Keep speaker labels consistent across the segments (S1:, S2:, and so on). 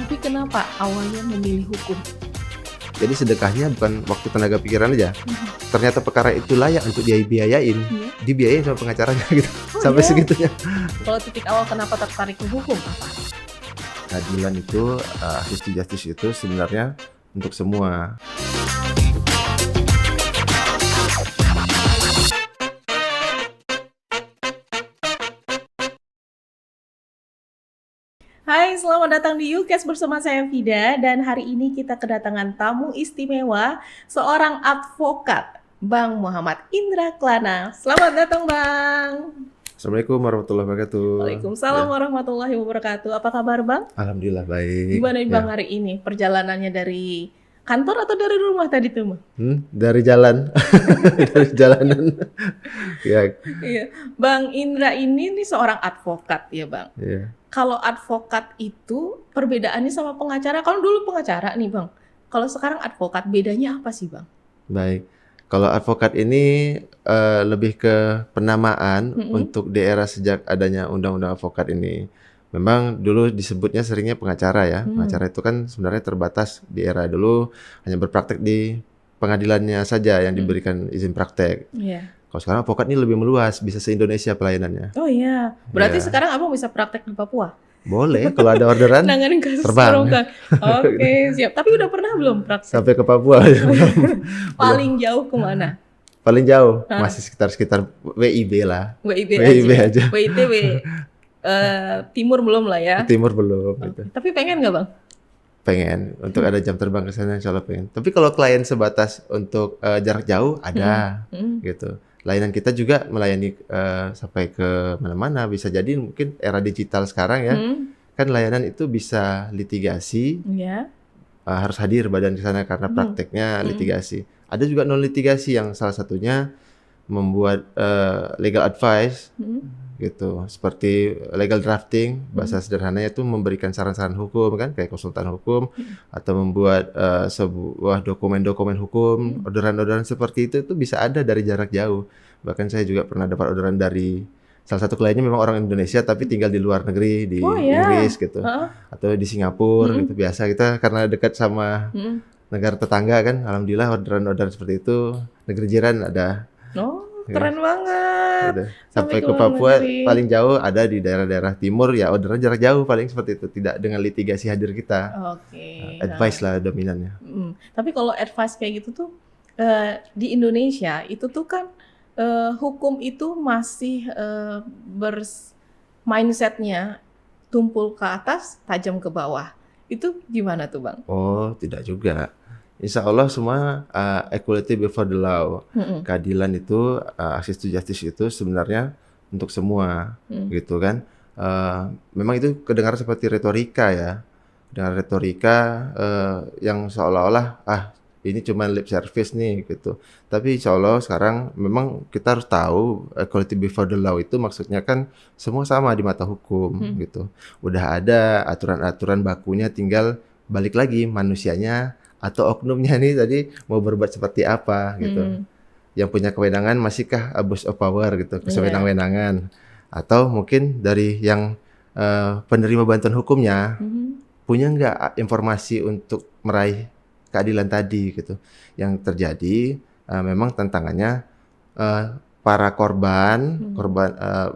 S1: Tapi kenapa awalnya memilih hukum?
S2: Jadi sedekahnya bukan waktu, tenaga, pikiran aja.
S1: Mhm.
S2: Ternyata perkara itu layak untuk dibiayain,
S1: Iya.
S2: dibiayain sama pengacaranya gitu.
S1: Oh
S2: Sampai
S1: ya?
S2: segitunya.
S1: Kalau titik awal kenapa tertarik ke hukum apa?
S2: Keadilan itu, access to justice itu sebenarnya untuk semua.
S1: Hai, selamat datang di YouCast bersama saya Vida, dan hari ini kita kedatangan tamu istimewa, seorang advokat, Bang Muhammad Indra Klana. Selamat datang, Bang.
S2: Assalamualaikum warahmatullahi wabarakatuh.
S1: Waalaikumsalam
S2: Ya.
S1: warahmatullahi wabarakatuh. Apa kabar, Bang?
S2: Alhamdulillah baik.
S1: Gimana nih, Bang,
S2: Ya.
S1: hari ini? Perjalanannya dari kantor atau dari rumah tadi tuh, Bang?
S2: Dari jalan, dari jalanan. Ya,
S1: Iya. Bang Indra ini nih seorang advokat ya, Bang.
S2: ya.
S1: Kalau advokat itu perbedaannya sama pengacara, kalau dulu pengacara nih, Bang. Kalau sekarang advokat, bedanya apa sih, Bang?
S2: Baik. Kalau advokat ini lebih ke penamaan untuk di era sejak adanya undang-undang advokat ini. Memang dulu disebutnya seringnya pengacara ya. Pengacara itu kan sebenarnya terbatas di era dulu, hanya berpraktek di pengadilannya saja yang diberikan izin praktek.
S1: Iya.
S2: Kalau sekarang advokat ini lebih meluas, bisa se-Indonesia pelayanannya.
S1: Oh iya, berarti
S2: Iya.
S1: sekarang Abang bisa praktek di Papua?
S2: Boleh, kalau ada orderan
S1: Nanganin kasus
S2: terbang.
S1: perongkang. Oke, siap. Tapi udah pernah belum praktek?
S2: Sampai ke Papua.
S1: Paling jauh kemana?
S2: Paling jauh
S1: Hah?
S2: masih sekitar WIB lah.
S1: WIB
S2: WIB
S1: aja.
S2: aja.
S1: WITW. Timur belum lah ya.
S2: Timur belum gitu.
S1: Tapi pengen nggak, Bang?
S2: Pengen untuk ada jam terbang ke sana, insya Allah pengen. Tapi kalau klien sebatas untuk jarak jauh ada gitu. Layanan kita juga melayani sampai ke mana-mana. Bisa jadi mungkin era digital sekarang ya, kan layanan itu bisa litigasi,
S1: Iya.
S2: harus hadir badan di sana karena prakteknya litigasi. Ada juga non litigasi yang salah satunya membuat legal advice gitu, seperti legal drafting, bahasa sederhananya itu memberikan saran-saran hukum kan, kayak konsultan hukum, atau membuat sebuah dokumen-dokumen hukum, orderan-orderan seperti itu bisa ada dari jarak jauh. Bahkan saya juga pernah dapat orderan dari salah satu kliennya memang orang Indonesia tapi tinggal di luar negeri, di Inggris gitu, atau di Singapura gitu. Biasa kita karena dekat sama negara tetangga kan, alhamdulillah orderan-orderan seperti itu, negeri jiran ada.
S1: Oh, keren banget.
S2: Gitu. Sampai ke
S1: luar
S2: Papua
S1: negeri.
S2: paling jauh ada di daerah-daerah timur ya, orderan jarak jauh paling seperti itu, tidak dengan litigasi hadir kita.
S1: Oke.
S2: Advice lah dominannya.
S1: Tapi kalau advice kayak gitu tuh di Indonesia itu tuh kan hukum itu masih mindsetnya tumpul ke atas, tajam ke bawah. Itu gimana tuh, Bang?
S2: Oh, tidak juga. Insya Allah semua equality before the law. Keadilan itu, access to justice itu sebenarnya untuk semua, gitu kan. Memang itu kedengaran seperti retorika ya. Dengan retorika yang seolah-olah, ini cuma lip service nih, gitu. Tapi insya Allah sekarang memang kita harus tahu equality before the law itu maksudnya kan semua sama di mata hukum, gitu. Udah ada aturan-aturan bakunya, tinggal balik lagi manusianya atau oknumnya nih tadi mau berbuat seperti apa gitu. Yang punya kewenangan masihkah abuse of power gitu, kesewenang-wenangan, atau mungkin dari yang penerima bantuan hukumnya punya nggak informasi untuk meraih keadilan tadi gitu. Yang terjadi memang tantangannya para korban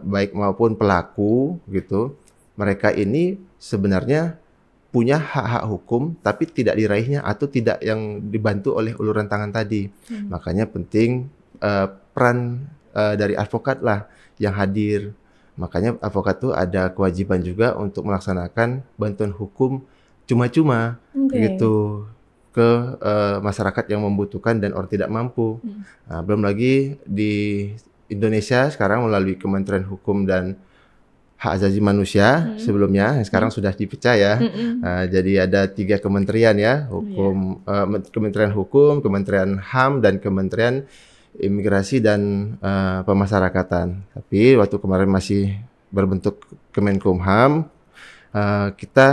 S2: baik maupun pelaku gitu, mereka ini sebenarnya punya hak-hak hukum tapi tidak diraihnya atau tidak yang dibantu oleh uluran tangan tadi. Makanya penting peran dari advokat lah yang hadir. Makanya advokat tuh ada kewajiban juga untuk melaksanakan bantuan hukum cuma-cuma gitu ke masyarakat yang membutuhkan dan orang tidak mampu. Belum lagi di Indonesia sekarang melalui Kementerian Hukum dan Hak Asasi Manusia sebelumnya, yang sekarang sudah dipecah ya. Jadi ada 3 kementerian ya, Kementerian Hukum, Kementerian HAM, dan Kementerian Imigrasi dan Pemasyarakatan. Tapi waktu kemarin masih berbentuk Kemenkumham, kita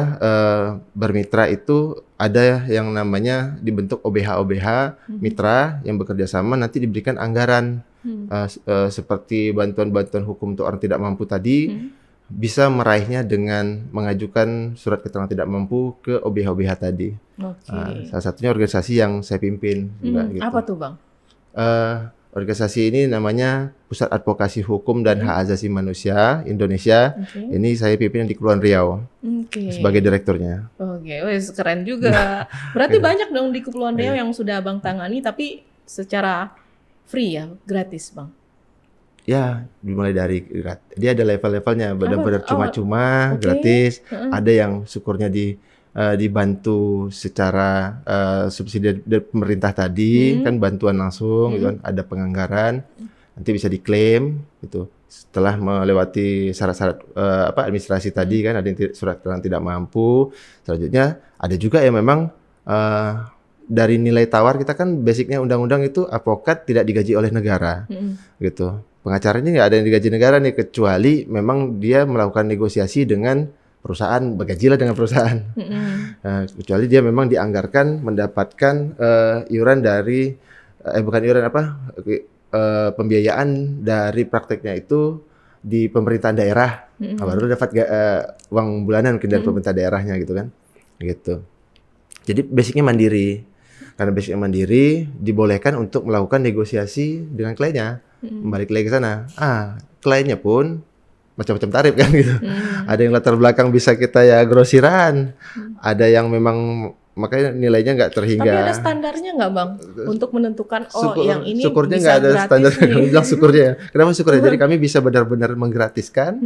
S2: bermitra itu ada yang namanya dibentuk OBH mitra yang bekerja sama, nanti diberikan anggaran seperti bantuan-bantuan hukum untuk orang tidak mampu tadi, bisa meraihnya dengan mengajukan surat keterangan tidak mampu ke OBH-OBH tadi.
S1: Oke.
S2: Salah satunya organisasi yang saya pimpin juga gitu.
S1: Apa tuh Bang?
S2: Organisasi ini namanya Pusat Advokasi Hukum dan Hak Asasi Manusia Indonesia.
S1: Oke.
S2: Ini saya pimpin di Kepulauan Riau
S1: Oke.
S2: sebagai direkturnya.
S1: Oke, wes keren juga. Berarti banyak dong di Kepulauan Riau yang sudah Abang tangani, tapi secara free ya, gratis Bang.
S2: Ya, dimulai dari dia ada level-levelnya, benar-benar cuma-cuma,
S1: oke.
S2: gratis. Ada yang syukurnya dibantu secara subsidi dari pemerintah tadi, kan bantuan langsung, gitu kan. Ada penganggaran, nanti bisa diklaim, gitu. Setelah melewati syarat-syarat administrasi tadi kan, ada yang surat keterangan tidak mampu. Selanjutnya ada juga yang memang dari nilai tawar kita kan basicnya undang-undang itu advokat tidak digaji oleh negara, gitu. Pengacara ini nggak ada yang digaji negara nih, kecuali memang dia melakukan negosiasi dengan perusahaan, bergajilah dengan perusahaan. Kecuali dia memang dianggarkan mendapatkan iuran dari bukan iuran pembiayaan dari prakteknya itu di pemerintahan daerah. Baru dapat uang bulanan dari pemerintah daerahnya gitu kan. Gitu. Jadi basicnya mandiri. Karena basicnya mandiri, dibolehkan untuk melakukan negosiasi dengan kliennya. Balik lagi ke sana. Kliennya pun macam-macam tarif kan gitu. Ada yang latar belakang bisa kita ya grosiran. Ada yang memang makanya nilainya nggak terhingga.
S1: Tapi ada standarnya nggak Bang? Untuk menentukan yang ini
S2: syukurnya
S1: bisa
S2: nggak ada standar.
S1: nih.
S2: Bilang syukurnya ya. Kenapa syukurnya? Jadi kami bisa benar-benar menggratiskan.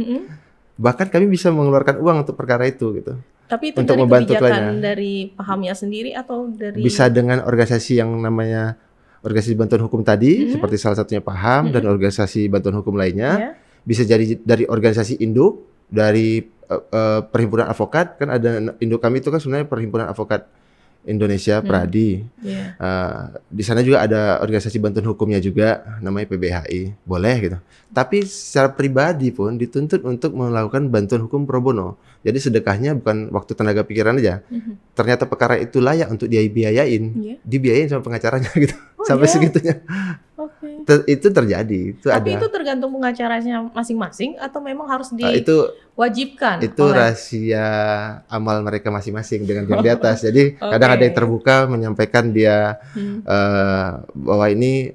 S2: Bahkan kami bisa mengeluarkan uang untuk perkara itu gitu.
S1: Tapi itu
S2: untuk
S1: dari
S2: membantu
S1: kebijakan
S2: kliennya.
S1: dari pahamnya sendiri atau dari
S2: Bisa dengan organisasi yang namanya organisasi bantuan hukum tadi, seperti salah satunya PAHAM dan organisasi bantuan hukum lainnya. Bisa jadi dari organisasi induk, dari perhimpunan advokat, kan ada induk kami itu kan sebenarnya Perhimpunan Advokat Indonesia Pradi. Di sana juga ada organisasi bantuan hukumnya juga, namanya PBHI, boleh gitu. Tapi secara pribadi pun dituntut untuk melakukan bantuan hukum pro bono. Jadi sedekahnya bukan waktu tenaga pikiran aja. Ternyata perkara itu layak untuk dia biayain, dibiayain sama pengacaranya gitu. Sampai segitunya. Itu terjadi, itu
S1: Tapi
S2: ada.
S1: itu tergantung pengacaranya masing-masing atau memang harus diwajibkan?
S2: Itu rahasia amal mereka masing-masing dengan yang di atas. Jadi kadang ada yang terbuka menyampaikan dia bahwa ini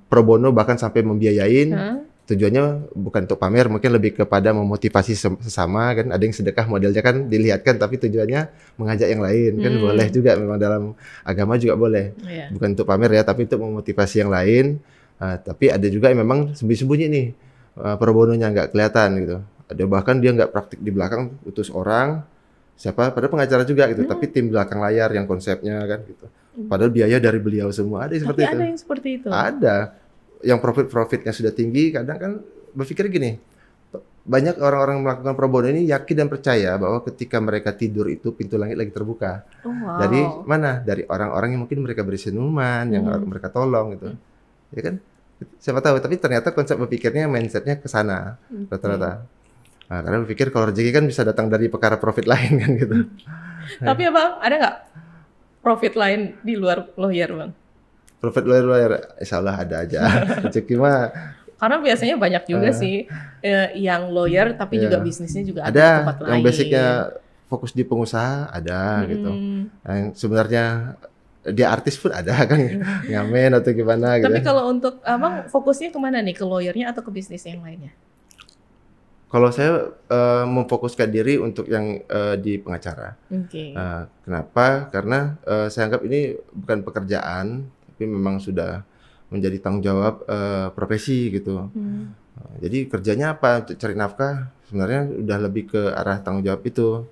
S2: pro bono bahkan sampai membiayain. Tujuannya bukan untuk pamer, mungkin lebih kepada memotivasi sesama kan. Ada yang sedekah modelnya kan dilihatkan, tapi tujuannya mengajak yang lain kan boleh juga, memang dalam agama juga boleh. Bukan untuk pamer ya, tapi untuk memotivasi yang lain. Tapi ada juga yang memang sembunyi-sembunyi nih pro bononya nggak kelihatan gitu. Ada bahkan dia nggak praktik di belakang, utus orang siapa, padahal pengacara juga gitu, tapi tim belakang layar yang konsepnya kan gitu. Padahal biaya dari beliau semua. Ada yang seperti itu.
S1: Ada yang seperti itu.
S2: Ada. Yang profitnya sudah tinggi, kadang kan berpikir gini, banyak orang-orang melakukan pro bono ini yakin dan percaya bahwa ketika mereka tidur itu pintu langit lagi terbuka. Dari mana? Dari orang-orang yang mungkin mereka beri senyuman, yang mereka tolong gitu. Ya kan? Siapa tahu, tapi ternyata konsep berpikirnya, mindsetnya ke sana rata-rata. Nah, karena berpikir kalau rezeki kan bisa datang dari perkara profit lain kan gitu.
S1: Tapi Bang, ada nggak profit lain di luar lawyer Bang?
S2: Profit lawyer, insya Allah ada aja. Rezeki mah.
S1: Karena biasanya banyak juga sih yang lawyer tapi juga bisnisnya juga ada di tempat lain.
S2: Ada yang basicnya fokus di pengusaha, ada gitu. Yang sebenarnya dia artis pun ada kan, ngamen atau gimana gitu.
S1: Tapi kalau untuk Abang fokusnya kemana nih? Ke lawyernya atau ke bisnis yang lainnya?
S2: Kalau saya memfokuskan diri untuk yang di pengacara. Kenapa? Karena saya anggap ini bukan pekerjaan, tapi memang sudah menjadi tanggung jawab profesi gitu. Jadi kerjanya apa? Untuk cari nafkah sebenarnya udah lebih ke arah tanggung jawab itu.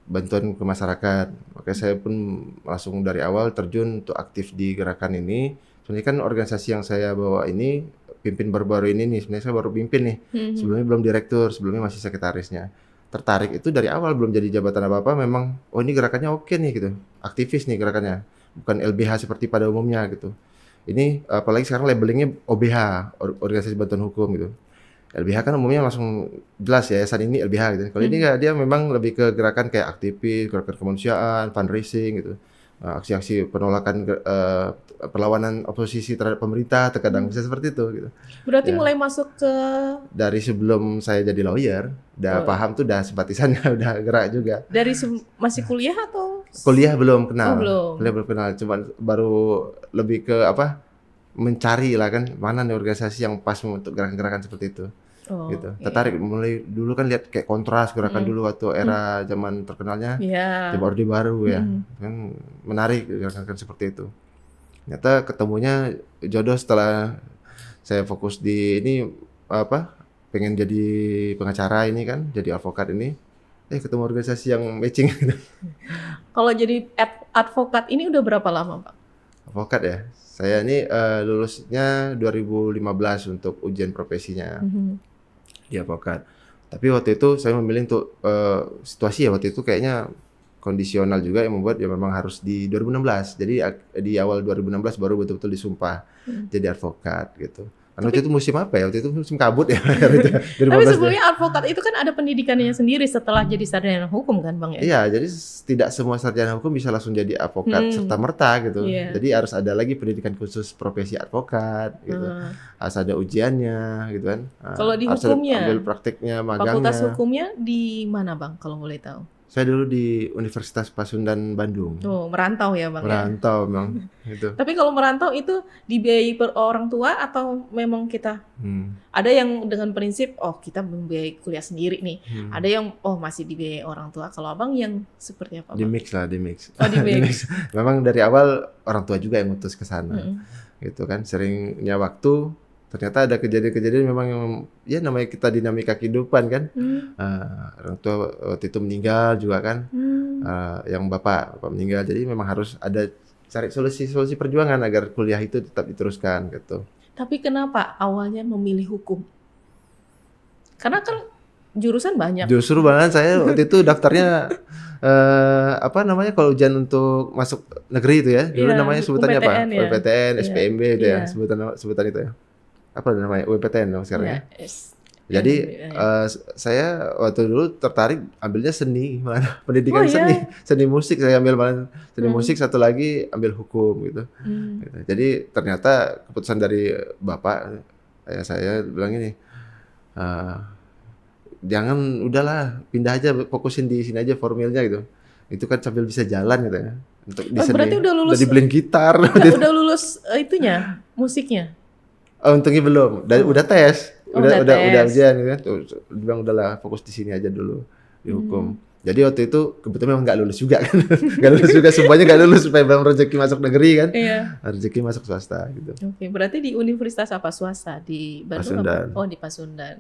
S2: Bantuan ke masyarakat. Makanya saya pun langsung dari awal terjun untuk aktif di gerakan ini. Sebenarnya kan organisasi yang saya bawa ini, pimpin baru-baru ini nih, sebenarnya saya baru pimpin nih. Sebelumnya belum direktur, sebelumnya masih sekretarisnya. Tertarik itu dari awal, belum jadi jabatan apa-apa, memang ini gerakannya oke nih gitu. Aktivis nih gerakannya. Bukan LBH seperti pada umumnya gitu. Ini apalagi sekarang labelingnya OBH, Organisasi Bantuan Hukum gitu. LBH kan umumnya langsung jelas ya, yayasan ini LBH gitu. Kalau ini nggak, dia memang lebih ke gerakan kayak aktivis, gerakan kemanusiaan, fundraising gitu. aksi-aksi penolakan perlawanan oposisi terhadap pemerintah terkadang bisa seperti itu gitu.
S1: Berarti
S2: Ya.
S1: mulai masuk ke
S2: Dari sebelum saya jadi lawyer, udah paham tuh, udah simpatisannya udah gerak juga.
S1: dari masih kuliah atau
S2: Kuliah belum kenal.
S1: Oh, belum.
S2: Kuliah belum kenal, cuman baru lebih ke apa? Mencari lah kan mana nih organisasi yang pas untuk gerakan-gerakan seperti itu. Gitu.
S1: oke.
S2: Tertarik mulai dulu kan lihat kayak kontras gerakan dulu waktu era zaman terkenalnya
S1: Iya.
S2: Jawa Orde Baru ya. Kan menarik gerakan seperti itu. Ternyata ketemunya jodoh setelah saya fokus di ini apa? Pengen jadi pengacara ini kan, jadi advokat ini. Ketemu organisasi yang matching gitu.
S1: Kalau jadi advokat ini udah berapa lama, Pak?
S2: Advokat ya. Saya ini lulusnya 2015 untuk ujian profesinya di advokat. Tapi waktu itu saya memilih untuk situasi ya waktu itu kayaknya kondisional juga yang membuat ya memang harus di 2016. Jadi di awal 2016 baru betul-betul disumpah jadi advokat gitu. Karena waktu itu musim apa ya? Waktu itu musim kabut ya.
S1: Tapi sebelumnya advokat itu kan ada pendidikannya sendiri setelah jadi sarjana hukum kan, Bang ya?
S2: Iya, jadi tidak semua sarjana hukum bisa langsung jadi advokat serta merta gitu.
S1: Iya.
S2: Jadi harus ada lagi pendidikan khusus profesi advokat gitu. Harus ada ujiannya gitu kan.
S1: Kalau di
S2: harus
S1: hukumnya,
S2: ambil prakteknya, magangnya.
S1: Fakultas hukumnya di mana, Bang, kalau boleh tahu?
S2: Saya dulu di Universitas Pasundan Bandung.
S1: Oh, merantau ya, Bang?
S2: Merantau memang gitu.
S1: Tapi kalau merantau itu dibiayai per orang tua atau memang kita ada yang dengan prinsip kita membiayai kuliah sendiri nih. Ada yang masih dibiayai orang tua. Kalau Abang yang seperti apa,
S2: Di
S1: Bang?
S2: mix lah, di mix.
S1: Oh, di mix.
S2: Memang dari awal orang tua juga yang ngutus ke sana. Gitu kan, seringnya waktu ternyata ada kejadian-kejadian memang yang ya namanya kita dinamika kehidupan kan. Orang tua waktu itu meninggal juga kan. Yang bapak meninggal, jadi memang harus ada cari solusi perjuangan agar kuliah itu tetap diteruskan gitu.
S1: Tapi kenapa awalnya memilih hukum? Karena kan jurusan banyak.
S2: Justru bahkan saya waktu itu daftarnya apa namanya kalau ujian untuk masuk negeri itu ya. Dulu namanya sebutannya apa?
S1: UPTN, ya.
S2: UPTN, SPMB itu ya,
S1: Iya.
S2: sebutan itu ya. Apa namanya? UPTN dong sekarang ya.
S1: Yes.
S2: Jadi saya waktu dulu tertarik ambilnya seni, malah pendidikan
S1: iya?
S2: seni, seni musik saya ambil, malah seni musik, satu lagi ambil hukum gitu. Gitu. Jadi ternyata keputusan dari bapak saya bilang ini, jangan, udahlah pindah aja, fokusin di sini aja formilnya gitu. Itu kan sambil bisa jalan gitu ya. Untuk di seni.
S1: Berarti udah lulus.
S2: Udah dibeliin gitar.
S1: Udah lulus itunya, musiknya.
S2: Untungnya belum, udah tes.
S1: Udah
S2: Udah
S1: tes.
S2: ujian gitu kan. Tuh, bilang udahlah fokus di sini aja dulu di hukum. Jadi waktu itu kebetulan memang nggak lulus juga kan. Nggak lulus juga, semuanya nggak lulus supaya bang rezeki masuk negeri kan.
S1: Iya.
S2: Rezeki masuk swasta gitu.
S1: Oke, berarti di universitas apa, swasta di Bandung?
S2: Pasundan.
S1: Apa? Oh, di Pasundan.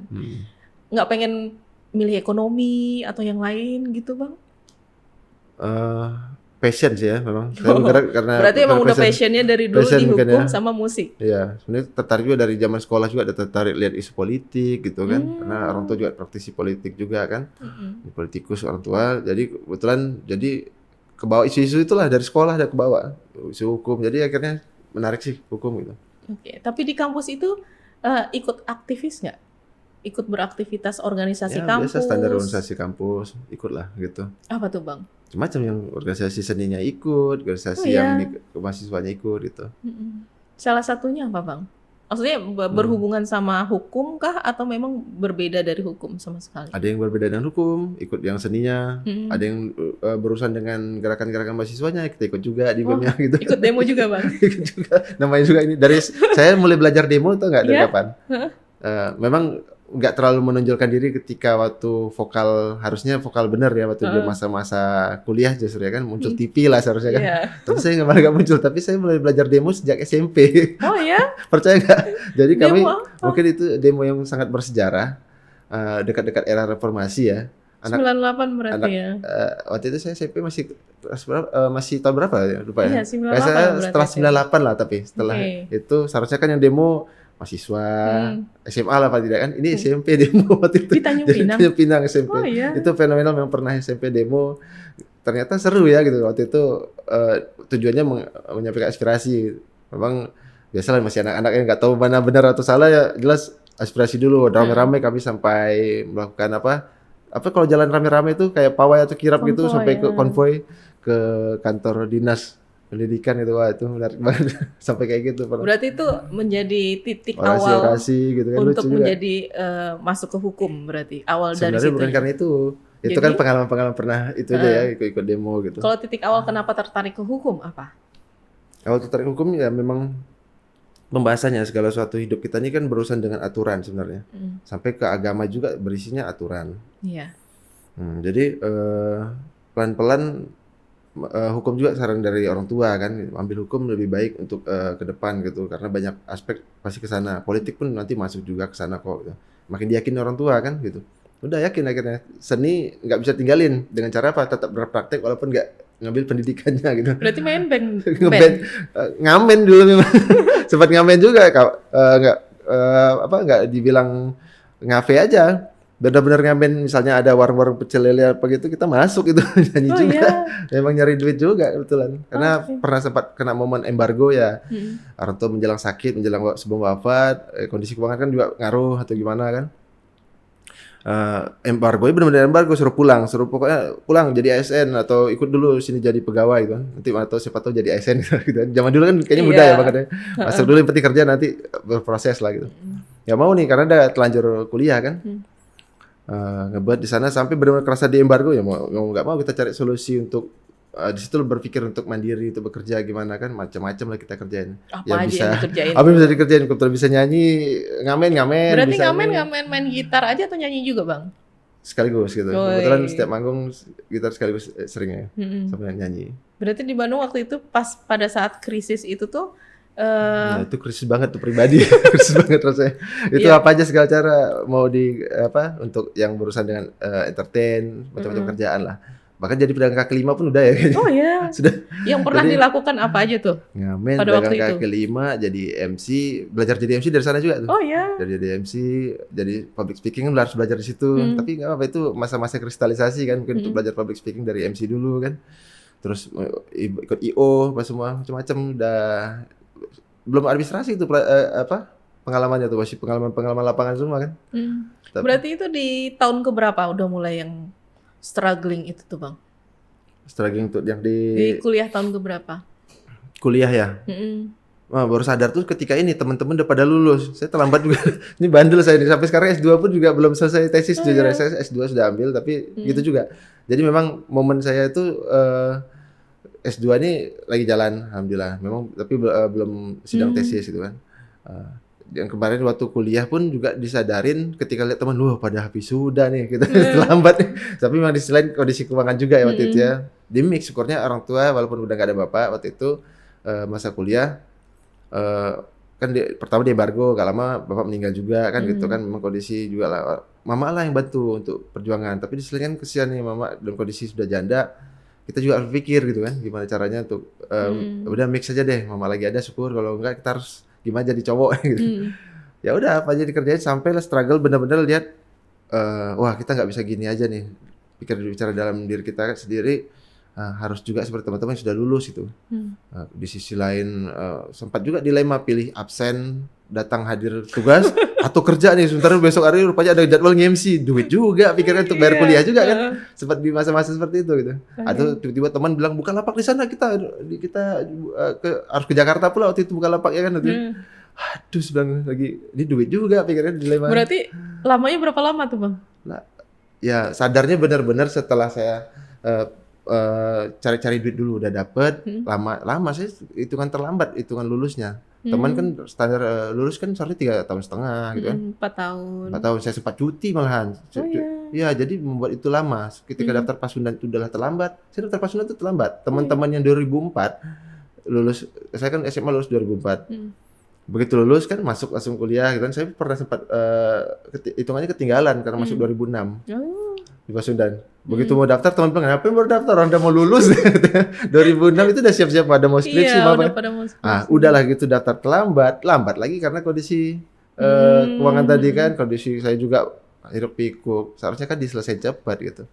S1: Nggak pengen milih ekonomi atau yang lain gitu, Bang?
S2: Passion sih ya memang. Saya bergerak karena
S1: Berarti emang udah
S2: passion.
S1: passionnya dari dulu
S2: Passion
S1: di
S2: mungkin
S1: hukum
S2: ya.
S1: sama musik.
S2: Iya, sebenarnya tertarik juga dari zaman sekolah juga, ada tertarik lihat isu politik gitu kan. Karena orang tua juga praktisi politik juga kan. Politikus orang tua. Jadi kebetulan jadi kebawa isu-isu itulah dari sekolah, ada kebawa isu hukum. Jadi akhirnya menarik sih hukum gitu.
S1: Oke, tapi di kampus itu ikut aktivis nggak? Ikut beraktivitas organisasi
S2: Ya,
S1: kampus?
S2: biasa standar organisasi kampus, ikutlah gitu.
S1: Apa tuh, Bang?
S2: Macam yang organisasi seninya ikut, organisasi
S1: Oh,
S2: yang
S1: iya.
S2: di mahasiswanya ikut gitu.
S1: Salah satunya apa, Bang? Maksudnya berhubungan sama hukum kah atau memang berbeda dari hukum sama sekali?
S2: Ada yang berbeda dengan hukum, ikut yang seninya. Ada yang berurusan dengan gerakan-gerakan mahasiswanya, kita ikut juga di BEM-nya gitu.
S1: Ikut demo juga, Bang?
S2: Ikut juga. Namanya juga ini dari saya mulai belajar demo tuh nggak dari
S1: Iya?
S2: kapan? Memang nggak terlalu menonjolkan diri ketika waktu vokal, harusnya vokal bener ya waktu di masa-masa kuliah justru ya kan, muncul TV lah seharusnya kan.
S1: Iya.
S2: Tapi saya nggak muncul, tapi saya mulai belajar demo sejak SMP.
S1: Oh ya?
S2: Percaya nggak? Jadi kami
S1: Demo apa?
S2: mungkin itu demo yang sangat bersejarah, dekat-dekat era reformasi ya.
S1: 98 berarti ya?
S2: Waktu itu saya SMP masih masih tahun berapa ya? Lupa ya.
S1: Iya, 98
S2: Kayak saya
S1: berarti
S2: setelah
S1: ya.
S2: 98 lah, tapi setelah
S1: Oke.
S2: itu seharusnya kan yang demo mahasiswa SMA lah paling tidak kan. Ini SMP demo waktu itu.
S1: Di Tanjung
S2: Jadi
S1: Pinang?
S2: Tanjung Pinang SMP.
S1: Oh, iya.
S2: Itu fenomenal, memang pernah SMP demo. Ternyata seru ya gitu. Waktu itu tujuannya menyampaikan aspirasi. Memang biasalah masih anak-anak yang nggak tahu mana benar atau salah ya, jelas aspirasi dulu. Rame-rame kami sampai melakukan apa kalau jalan rame-rame itu kayak pawai atau kirap gitu,
S1: Konvoy,
S2: sampai ke
S1: ya.
S2: konvoy ke kantor dinas pendidikan itu, wah itu menarik banget sampai kayak gitu pernah.
S1: Berarti itu menjadi titik awal
S2: Orasi gitu kan,
S1: untuk
S2: lucu juga.
S1: menjadi masuk ke hukum, berarti awal dari
S2: Sebenarnya
S1: situ.
S2: bukan karena itu
S1: Jadi,
S2: kan pengalaman pernah itu aja ya, ikut demo gitu.
S1: Kalau titik awal kenapa tertarik ke hukum apa?
S2: Awal tertarik hukum ya memang pembahasannya segala sesuatu hidup kita ini kan berurusan dengan aturan sebenarnya. Sampai ke agama juga berisinya aturan.
S1: Iya.
S2: Jadi pelan-pelan hukum juga saran dari orang tua kan, ambil hukum lebih baik untuk ke depan gitu, karena banyak aspek pasti ke sana. Politik pun nanti masuk juga ke sana kok. Gitu. Makin diyakini orang tua kan gitu. Udah yakin akhirnya seni nggak bisa tinggalin dengan cara apa? Tetap berpraktek walaupun nggak ngambil pendidikannya gitu.
S1: Berarti main band.
S2: Ngeband, ngamen dulu memang. Sempat ngamen juga, nggak dibilang ngafe aja. Benar-benar ngamen, misalnya ada warung-warung pecel lele apa gitu, kita masuk itu nyanyi juga. Memang nyari duit juga kebetulan. Karena pernah sempat kena momen embargo ya. Orang tua menjelang sakit, menjelang sebelum wafat, kondisi keuangan kan juga ngaruh atau gimana kan. Embargo, benar-benar embargo, suruh pokoknya pulang jadi ASN atau ikut dulu sini jadi pegawai gitu kan. Nanti atau siapa tahu jadi ASN gitu kan. Zaman dulu kan kayaknya muda ya makanya. Masuk dulu yang penting kerja, nanti berproses lah gitu. Ya mau nih karena udah telanjur kuliah kan. Ngebuat di sana sampai benar-benar kerasa di embargo, ya mau nggak mau kita cari solusi untuk di situ berpikir untuk mandiri, untuk bekerja gimana kan, macam-macam lah kita kerjain.
S1: Apa aja yang dikerjain?
S2: Apa yang bisa dikerjain? Kebetulan bisa nyanyi, ngamen.
S1: Berarti ngamen main gitar aja atau nyanyi juga bang?
S2: Sekaligus gitu. Kebetulan setiap manggung gitar sekaligus seringnya sambil nyanyi.
S1: Berarti di Bandung waktu itu pas pada saat krisis itu tuh
S2: nah, itu krisis banget tuh pribadi. Krisis banget rasanya. Itu apa aja segala cara mau untuk yang berurusan dengan entertain, macam-macam kerjaan lah. Bahkan jadi pedagang kaki lima pun udah ya.
S1: Oh ya.
S2: Sudah.
S1: Yang pernah dilakukan apa aja tuh?
S2: Ngamen,
S1: pada
S2: pedagang kaki lima, jadi MC, belajar jadi MC dari sana juga tuh.
S1: Oh ya.
S2: Jadi MC, jadi public speaking kan harus belajar di situ. Tapi nggak apa-apa, itu masa-masa kristalisasi kan, mungkin untuk belajar public speaking dari MC dulu kan. Terus ikut IO, apa semua macam-macam udah. Belum administrasi itu pengalamannya tuh, masih pengalaman lapangan semua kan.
S1: Berarti itu di tahun keberapa udah mulai yang struggling itu tuh bang?
S2: Struggling tuh yang
S1: di kuliah tahun keberapa?
S2: Kuliah ya. Wah, baru sadar tuh ketika ini teman-teman udah pada lulus. Saya terlambat juga. Ini bandel saya nih, sampai sekarang S2 pun juga belum selesai tesis. Jujur saya S2 sudah ambil tapi gitu juga. Jadi memang momen saya itu S2 ini lagi jalan, alhamdulillah. Memang tapi belum sidang tesis gitu kan. Yang kemarin waktu kuliah pun juga disadarin ketika lihat teman, wah pada habis sudah nih, kita terlambat nih. Tapi memang di selain kondisi keuangan juga ya waktu itu ya. Di mix, syukurnya orang tua walaupun udah gak ada bapak waktu itu masa kuliah, kan pertama di embargo, gak lama bapak meninggal juga kan gitu kan. Memang kondisi juga lah, mama lah yang bantu untuk perjuangan. Tapi di selain kan kesian nih mama dalam kondisi sudah janda. Kita juga harus pikir gitu kan, gimana caranya untuk udah mix aja deh, mama lagi ada syukur, kalau enggak kita harus gimana jadi cowok gitu. Ya udah apa aja dikerjain sampai lah struggle benar-benar lihat wah kita nggak bisa gini aja nih, bicara dalam diri kita sendiri, harus juga seperti teman-teman yang sudah lulus itu. Di sisi lain sempat juga dilema pilih absen datang hadir tugas atau kerja nih, sebentar besok hari rupanya ada jadwal nge-MC, duit juga pikirnya untuk bayar kuliah juga kan, sempat di masa-masa seperti itu gitu. Atau tiba-tiba teman bilang buka lapak di sana, kita harus ke Jakarta pula waktu itu buka lapak ya kan. Aduh sedang lagi ini duit juga pikirnya dilema.
S1: Berarti lamanya berapa lama tuh bang?
S2: Nah, ya sadarnya benar-benar setelah saya cari-cari duit dulu udah dapet, lama sih hitungan terlambat, hitungan lulusnya. Teman kan standar lulus kan seharusnya 3,5 tahun gitu kan.
S1: 4 tahun.
S2: 4 tahun, saya sempat cuti malahan. Ya, jadi membuat itu lama. Ketika daftar Pasundan itu udah terlambat. Saya daftar Pasundan itu terlambat. Teman-teman yang 2004 lulus, saya kan SMA lulus 2004. Begitu lulus kan masuk langsung kuliah gitu kan. Saya pernah sempat hitungannya ketinggalan karena masuk 2006. Di Pasundan. Begitu mau daftar teman bilang, ngapain baru daftar, orang udah mau lulus. 2006 itu udah siap-siap pada mau skripsi. Udahlah gitu daftar lambat lagi karena kondisi keuangan tadi kan, kondisi saya juga hiruk pikuk, seharusnya kan diselesaikan cepat gitu.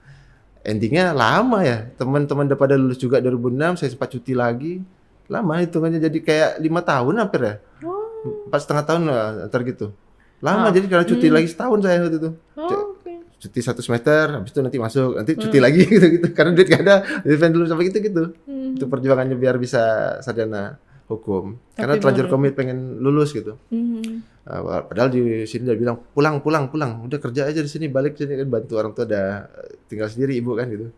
S2: Endingnya lama ya, teman-teman udah pada lulus juga 2006, saya sempat cuti lagi, lama hitungannya jadi kayak 5 tahun hampir ya, 4,5 tahun lah antar gitu. Lama jadi karena cuti lagi setahun saya waktu itu. Cuti 1 semester, habis itu nanti masuk, nanti cuti lagi gitu-gitu. Karena duit gak ada, event dulu sampai gitu-gitu. untuk perjuangannya biar bisa sarjana hukum. Karena terlanjur komit pengen lulus gitu. Padahal di sini dia bilang pulang, udah kerja aja di sini, balik sini kan bantu orang tua, ada tinggal sendiri ibu kan gitu.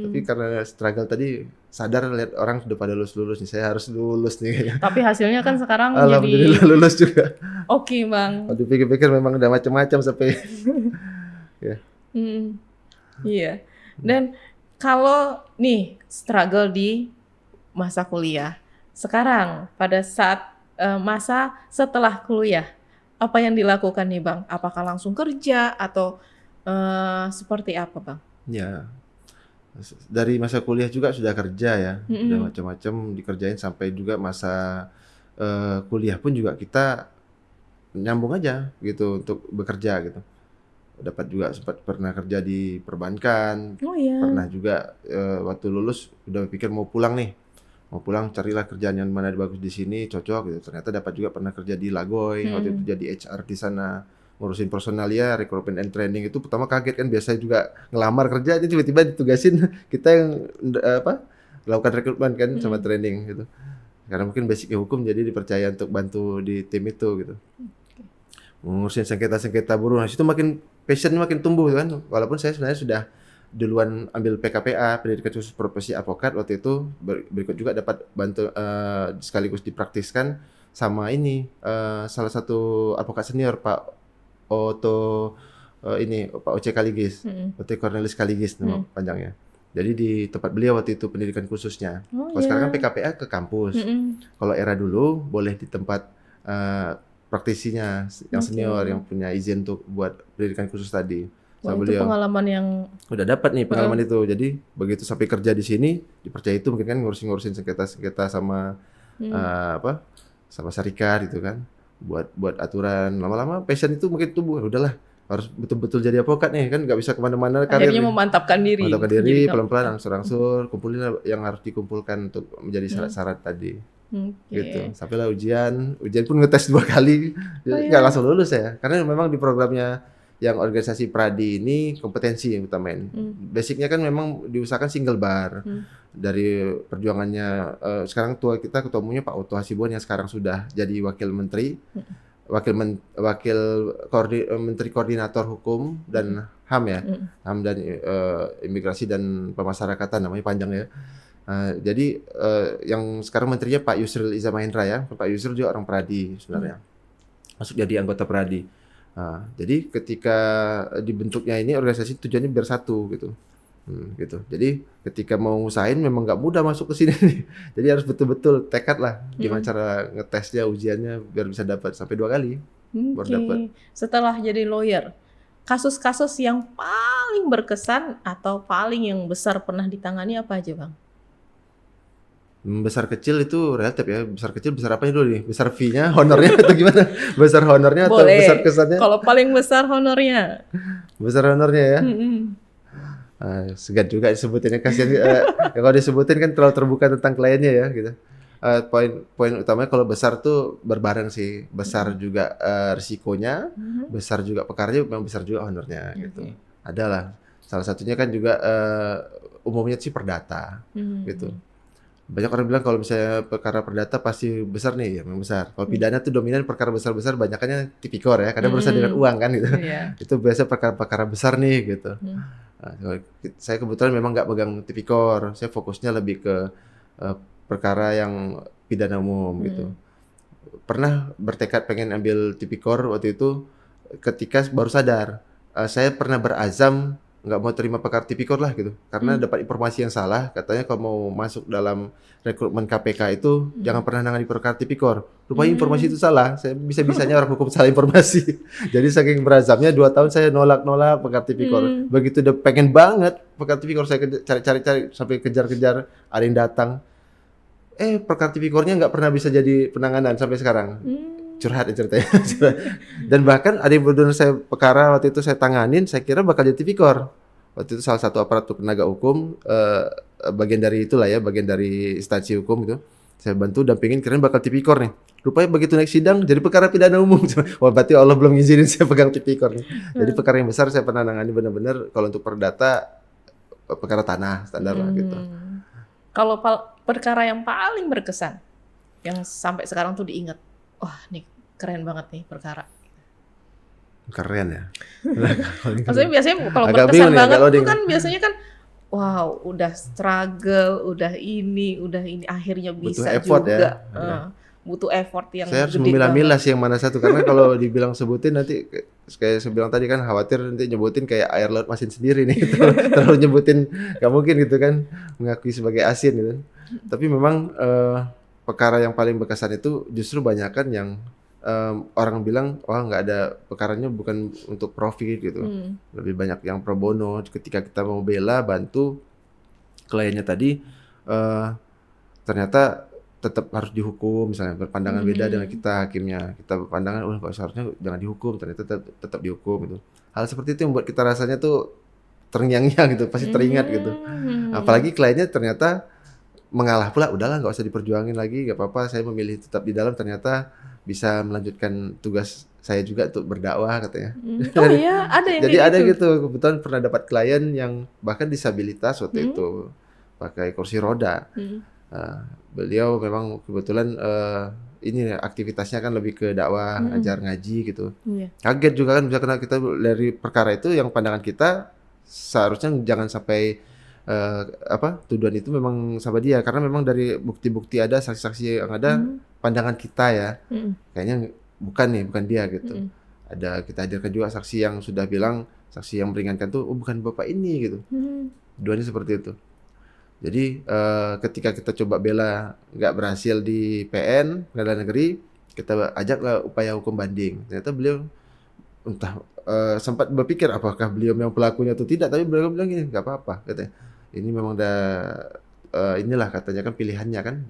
S2: Tapi karena struggle tadi sadar lihat orang sudah pada lulus nih, saya harus lulus nih kayaknya.
S1: Tapi hasilnya kan sekarang
S2: alhamdulillah
S1: jadi
S2: lulus juga.
S1: Oke, Bang.
S2: Waktu pikir-pikir memang udah macam-macam sampai ya.
S1: Iya. Dan kalau nih struggle di masa kuliah, sekarang pada saat masa setelah kuliah, apa yang dilakukan nih Bang? Apakah langsung kerja atau seperti apa Bang?
S2: Ya, dari masa kuliah juga sudah kerja ya, udah macam-macam dikerjain sampai juga masa kuliah pun juga kita nyambung aja gitu untuk bekerja gitu. Dapat juga sempat pernah kerja di perbankan, pernah juga waktu lulus udah pikir mau pulang nih. Mau pulang carilah kerjaan yang mana bagus di sini, cocok gitu. Ternyata dapat juga pernah kerja di Lagoy, waktu itu jadi HR di sana, ngurusin personalia, recruitment and training. Itu pertama kaget kan, biasa juga ngelamar kerja, ini tiba-tiba ditugasin kita yang lakukan rekrutmen kan sama training gitu. Karena mungkin basicnya hukum, jadi dipercaya untuk bantu di tim itu gitu. Ngurusin sengketa-sengketa buruh, nah situ makin passion makin tumbuh kan. Walaupun saya sebenarnya sudah duluan ambil PKPA, pendidikan khusus profesi advokat, waktu itu berikut juga dapat bantu sekaligus dipraktiskan sama ini salah satu advokat senior Pak Oce Kaligis, Oce Cornelis Kaligis nama panjangnya. Jadi di tempat beliau waktu itu pendidikan khususnya. Kalau sekarang kan PKPA ke kampus. Kalau era dulu boleh di tempat praktisinya yang senior yang punya izin untuk buat pendidikan khusus tadi.
S1: Wah, itu pengalaman yang
S2: udah dapat nih pengalaman itu. Jadi begitu sampai kerja di sini dipercaya itu mungkin kan ngurusin sengketa sama sama syarikat gitu kan. Buat aturan. Lama-lama passion itu mungkin tumbuh. Udahlah, harus betul-betul jadi advokat nih kan, nggak bisa kemana-mana karir.
S1: Akhirnya memantapkan diri.
S2: Pelan-pelan angsur-angsur, kumpulin yang harus dikumpulkan untuk menjadi syarat-syarat tadi. Gitu. Sampailah ujian pun ngetes 2 kali, nggak langsung lulus ya. Karena memang di programnya yang organisasi Pradi ini kompetensi yang utamain. Basicnya kan memang diusahakan single bar. Dari perjuangannya sekarang ketua umumnya Pak Oto Hasibuan yang sekarang sudah jadi wakil menteri, menteri koordinator hukum dan HAM ya, HAM dan imigrasi dan pemasyarakatan namanya panjang ya. Jadi yang sekarang menterinya Pak Yusril Iza Mahendra ya, Pak Yusril juga orang Pradi sebenarnya, masuk jadi anggota Pradi. Jadi ketika dibentuknya ini organisasi tujuannya biar satu gitu. Gitu. Jadi ketika mau ngusahain memang nggak mudah masuk ke sini nih. Jadi harus betul-betul tekad lah gimana cara ngetesnya, ujiannya biar bisa dapat sampai 2 kali baru dapat.
S1: Setelah jadi lawyer, kasus-kasus yang paling berkesan atau paling yang besar pernah ditangani apa aja Bang?
S2: Besar kecil itu relatif ya. Besar kecil besar apanya dulu nih? Besar fee-nya, honornya atau gimana? Besar honornya atau besar kesannya?
S1: Kalau paling besar honornya.
S2: Besar honornya ya. Segan juga disebutinnya, kasihan. Kalau disebutin kan terlalu terbuka tentang kliennya ya gitu. Poin utamanya kalau besar tuh berbareng sih. Besar juga risikonya, besar juga pekarnya, memang besar juga honornya gitu. Adalah. Salah satunya kan juga umumnya sih perdata gitu. Banyak orang bilang kalau misalnya perkara perdata pasti besar nih, ya memang besar. Kalau pidana tuh dominan perkara besar-besar, banyakannya tipikor ya, karena berurusan dengan uang kan gitu. Itu biasa perkara-perkara besar nih gitu. Saya kebetulan memang nggak pegang tipikor, saya fokusnya lebih ke perkara yang pidana umum gitu. Pernah bertekad pengen ambil tipikor waktu itu ketika baru sadar, saya pernah berazam nggak mau terima perkara tipikor lah gitu, karena dapat informasi yang salah, katanya kalau mau masuk dalam rekrutmen KPK itu jangan pernah nangani perkara tipikor. Rupanya informasi itu salah, saya bisa-bisanya orang hukum salah informasi. Jadi saking berazamnya 2 tahun saya nolak perkara tipikor. Begitu udah pengen banget perkara tipikor, saya cari sampai kejar-kejar, ada yang datang. Perkara tipikornya nggak pernah bisa jadi penanganan sampai sekarang. Curhat ceritanya. Dan bahkan ada yang benar saya perkara waktu itu saya tanganin, saya kira bakal jadi tipikor. Waktu itu salah satu aparatur penegak hukum, bagian dari itulah ya, bagian dari instansi hukum itu. Saya bantu dampingin, kirain bakal tipikor nih. Rupanya begitu naik sidang jadi perkara pidana umum. Wah, berarti Allah belum ngizinin saya pegang tipikor nih. Jadi perkara yang besar saya pernah nangani benar-benar. Kalau untuk perdata, perkara tanah standar lah gitu.
S1: Kalau perkara yang paling berkesan, yang sampai sekarang tuh diingat, wah nih keren banget nih perkara.
S2: Keren ya.
S1: Maksudnya biasanya kalau
S2: Agak
S1: berkesan
S2: bingung nih,
S1: banget
S2: kalau
S1: tuh kan biasanya kan, wow udah struggle, udah ini, akhirnya
S2: butuh
S1: bisa
S2: effort
S1: juga.
S2: ya.
S1: Butuh effort yang
S2: Saya harus
S1: gede
S2: memilah-milah
S1: banget.
S2: sih yang mana satu, karena kalau dibilang sebutin nanti kayak saya bilang tadi kan khawatir nanti nyebutin kayak air laut masin sendiri nih, terlalu nyebutin nggak mungkin gitu kan, mengakui sebagai asin gitu. Tapi memang perkara yang paling berkesan itu justru banyakan yang orang bilang wah nggak ada, perkaranya bukan untuk profit gitu, lebih banyak yang pro bono. Ketika kita mau bela bantu kliennya tadi, ternyata tetap harus dihukum, misalnya berpandangan beda dengan kita hakimnya, kita berpandangan kok seharusnya jangan dihukum, ternyata tetap dihukum gitu. Hal seperti itu yang membuat kita rasanya tuh terngiang-ngiang gitu, pasti teringat gitu. Apalagi kliennya ternyata mengalah pula, udahlah nggak usah diperjuangin lagi, nggak apa-apa, saya memilih tetap di dalam, ternyata bisa melanjutkan tugas saya juga untuk berdakwah katanya.
S1: Oh iya, ada yang
S2: Jadi
S1: kayak
S2: ada
S1: gitu.
S2: gitu, kebetulan pernah dapat klien yang bahkan disabilitas waktu itu, pakai kursi roda. Beliau memang kebetulan ini aktivitasnya kan lebih ke dakwah, ngajar ngaji gitu. Kaget juga kan, bisa kena kita dari perkara itu yang pandangan kita seharusnya jangan sampai tuduhan itu memang sama dia, karena memang dari bukti-bukti ada, saksi-saksi yang ada, pandangan kita ya kayaknya bukan dia gitu. Ada kita hadirkan juga saksi yang sudah bilang, saksi yang meringankan tuh bukan bapak ini gitu. Duanya seperti itu. Jadi ketika kita coba bela nggak berhasil di PN, pengadilan negeri, kita ajaklah upaya hukum banding. Ternyata beliau entah sempat berpikir apakah beliau memang pelakunya atau tidak, tapi beliau bilang gini, nggak apa-apa katanya. Ini memang inilah katanya kan pilihannya kan.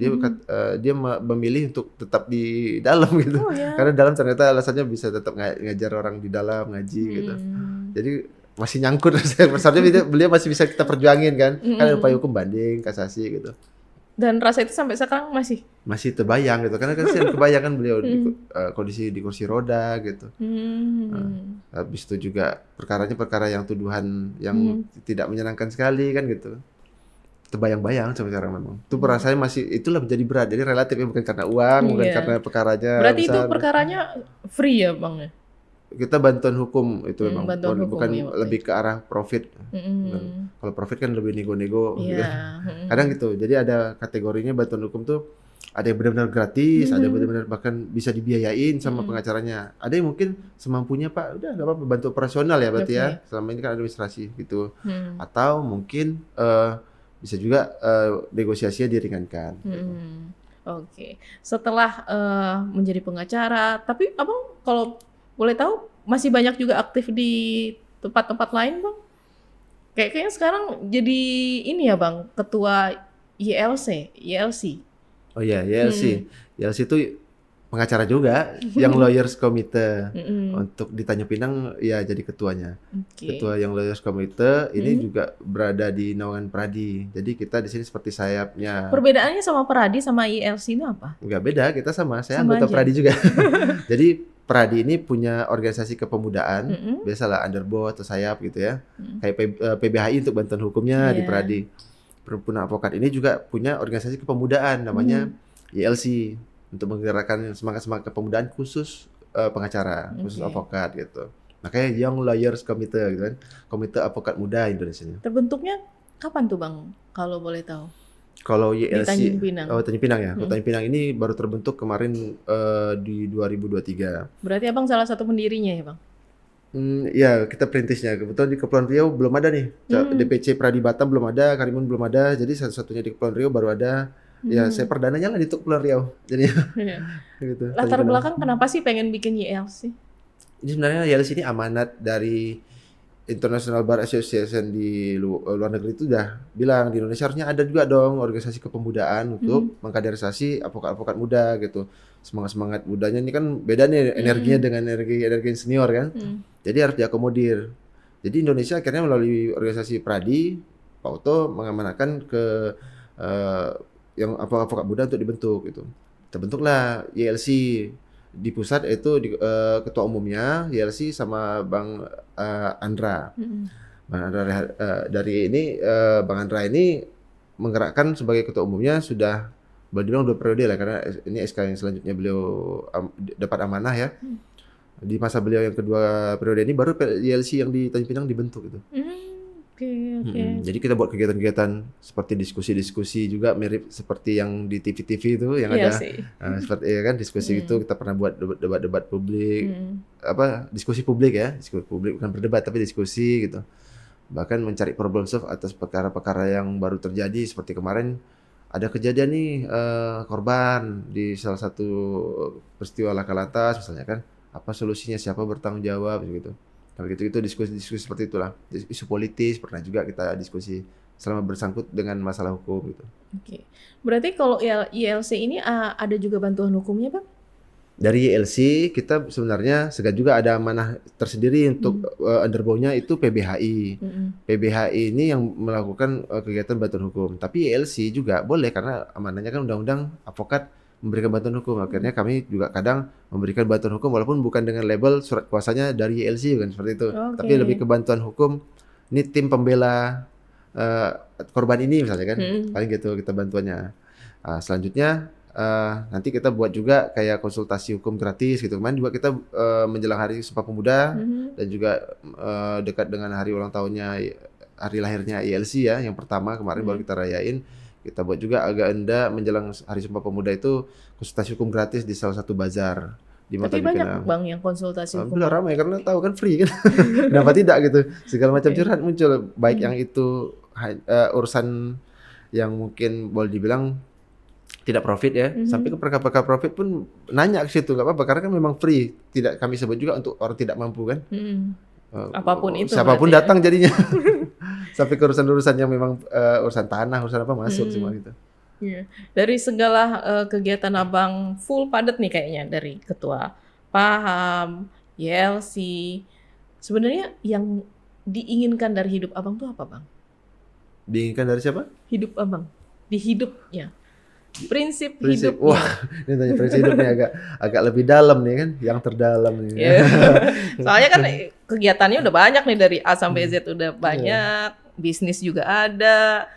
S2: Dia memilih untuk tetap di dalam gitu. Karena dalam ternyata alasannya bisa tetap ngajar orang di dalam, ngaji gitu. Jadi masih nyangkut, seharusnya beliau masih bisa kita perjuangin kan, kan ada upaya hukum banding, kasasi gitu.
S1: Dan rasa itu sampai sekarang masih
S2: terbayang gitu, karena kan saya kebayang kan beliau kondisi di kursi roda gitu. Habis itu juga perkaranya perkara yang tuduhan yang tidak menyenangkan sekali kan gitu. Terbayang-bayang sampai sekarang memang. Itu perasaannya masih, itulah menjadi berat. Jadi relatif ya, bukan karena uang, bukan karena perkaranya.
S1: Berarti besar. Itu perkaranya free ya Bang ya?
S2: Kita bantuan hukum itu memang, bukan
S1: ya,
S2: lebih ke arah profit. Kalau profit kan lebih nego-nego gitu. Kadang gitu. Jadi ada kategorinya bantuan hukum tuh, ada yang benar-benar gratis, ada yang benar-benar bahkan bisa dibiayain sama pengacaranya. Ada yang mungkin semampunya, Pak, udah nggak apa-apa, bantu operasional ya berarti ya. Selama ini kan administrasi gitu. Atau mungkin bisa juga negosiasinya diringankan.
S1: Oke. Setelah menjadi pengacara, tapi Abang kalau boleh tahu masih banyak juga aktif di tempat-tempat lain Bang? Kayaknya sekarang jadi ini ya Bang, ketua YLC.
S2: Oh iya, YLC. YLC itu pengacara juga, yang Lawyers Committee. Untuk di Tanjung Pinang ya jadi ketuanya. Ketua yang Lawyers Committee ini juga berada di naungan Pradi. Jadi kita di sini seperti sayapnya.
S1: Perbedaannya sama Pradi sama YLC itu apa?
S2: Enggak beda, kita sama. Saya sama anggota aja. Pradi juga. Jadi Pradi ini punya organisasi kepemudaan, biasalah underboard atau sayap gitu ya. Kayak PBHI untuk bantuan hukumnya di Pradi. Perhimpunan Advokat ini juga punya organisasi kepemudaan namanya YLC, untuk menggerakkan semangat-semangat kepemudaan khusus pengacara, khusus advokat gitu. Makanya Young Lawyers Committee gitu kan, Komite Advokat Muda Indonesia.
S1: Terbentuknya kapan tuh Bang, kalau boleh tahu?
S2: Kalau YLC,
S1: Tanjung Pinang.
S2: Tanjung Pinang ya. Tanjung Pinang ini baru terbentuk kemarin di 2023.
S1: Berarti Abang salah satu pendirinya ya Bang?
S2: Ya, kita perintisnya. Kebetulan di Kepulauan Riau belum ada nih. DPC Pradi Batam belum ada, Karimun belum ada. Jadi satu-satunya di Kepulauan Riau baru ada. Ya, saya perdananya lah di Kepulauan Riau. Jadi gitu.
S1: Latar belakang kenapa sih pengen bikin YLC?
S2: Ini sebenarnya YLC ini amanat dari International Bar Association di luar negeri, itu udah bilang di Indonesia harusnya ada juga dong organisasi kepemudaan untuk mengkaderisasi advokat-advokat muda gitu. Semangat-semangat mudanya ini kan beda nih energinya dengan energi senior kan. Jadi harus diakomodir. Jadi Indonesia akhirnya melalui organisasi Pradi, Pak Oto mengamanahkan ke yang advokat muda untuk dibentuk gitu. Terbentuklah YLC. Di pusat itu ketua umumnya YLC sama Bang Andra. Bang Andra dari ini Bang Andra ini menggerakkan sebagai ketua umumnya sudah boleh dibilang 2 periode lah, karena ini SK yang selanjutnya beliau dapat amanah ya. Di masa beliau yang kedua periode ini baru YLC yang di Tanjung Pinang dibentuk gitu.
S1: Oke.
S2: Jadi kita buat kegiatan-kegiatan seperti diskusi-diskusi juga mirip seperti yang di TV-TV itu yang
S1: Iya
S2: ada
S1: sih.
S2: seperti ya kan diskusi itu kita pernah buat debat-debat publik, diskusi publik ya, diskusi publik bukan berdebat tapi diskusi gitu. Bahkan mencari problem solve atas perkara-perkara yang baru terjadi seperti kemarin ada kejadian nih korban di salah satu peristiwa laka lantas misalnya kan, apa solusinya, siapa bertanggung jawab gitu. Kalau gitu diskusi seperti itulah. Isu politis pernah juga kita diskusi selama bersangkut dengan masalah hukum gitu.
S1: Oke. Berarti kalau YLC ini ada juga bantuan hukumnya, Bang?
S2: Dari YLC kita sebenarnya juga ada amanah tersendiri untuk underbawnya itu PBHI. PBHI ini yang melakukan kegiatan bantuan hukum. Tapi YLC juga boleh karena amanahnya kan undang-undang advokat memberikan bantuan hukum. Akhirnya kami juga kadang memberikan bantuan hukum walaupun bukan dengan label surat kuasanya dari YLC bukan seperti itu. Tapi lebih ke bantuan hukum. Ini tim pembela korban ini misalnya kan. Paling gitu kita bantuannya. Selanjutnya nanti kita buat juga kayak konsultasi hukum gratis gitu. Kemarin juga kita menjelang Hari Sumpah Pemuda dan juga dekat dengan hari ulang tahunnya, hari lahirnya YLC ya, yang pertama kemarin baru kita rayain. Kita buat juga agenda menjelang Hari Sumpah Pemuda itu konsultasi hukum gratis di salah satu bazar di
S1: Tapi
S2: Tanjung
S1: banyak
S2: Pinang.
S1: Bang yang konsultasi hukum.
S2: Alhamdulillah ramai karena tahu kan free kan. Kenapa tidak gitu. Segala macam curhat muncul, baik yang itu urusan yang mungkin boleh dibilang tidak profit ya, sampai ke perkara-perkara profit pun nanya ke situ, nggak apa-apa karena kan memang free. Tidak kami sebut juga untuk orang tidak mampu kan.
S1: Apapun itu.
S2: Siapapun datang jadinya. Sampai ke urusan-urusan yang memang urusan tanah, urusan apa masuk semua gitu.
S1: Iya. Dari segala kegiatan Abang full padat nih kayaknya, dari ketua paham, YLC. Sebenarnya yang diinginkan dari hidup Abang tuh apa, Bang?
S2: Diinginkan dari siapa?
S1: Hidup Abang. Di hidupnya. Prinsip
S2: Prinsip.
S1: hidupnya.
S2: Wah, ini tanya prinsip hidupnya agak lebih dalam nih kan, yang terdalam nih.
S1: Soalnya kan kegiatannya udah banyak nih, dari A sampai Z udah banyak, bisnis juga ada.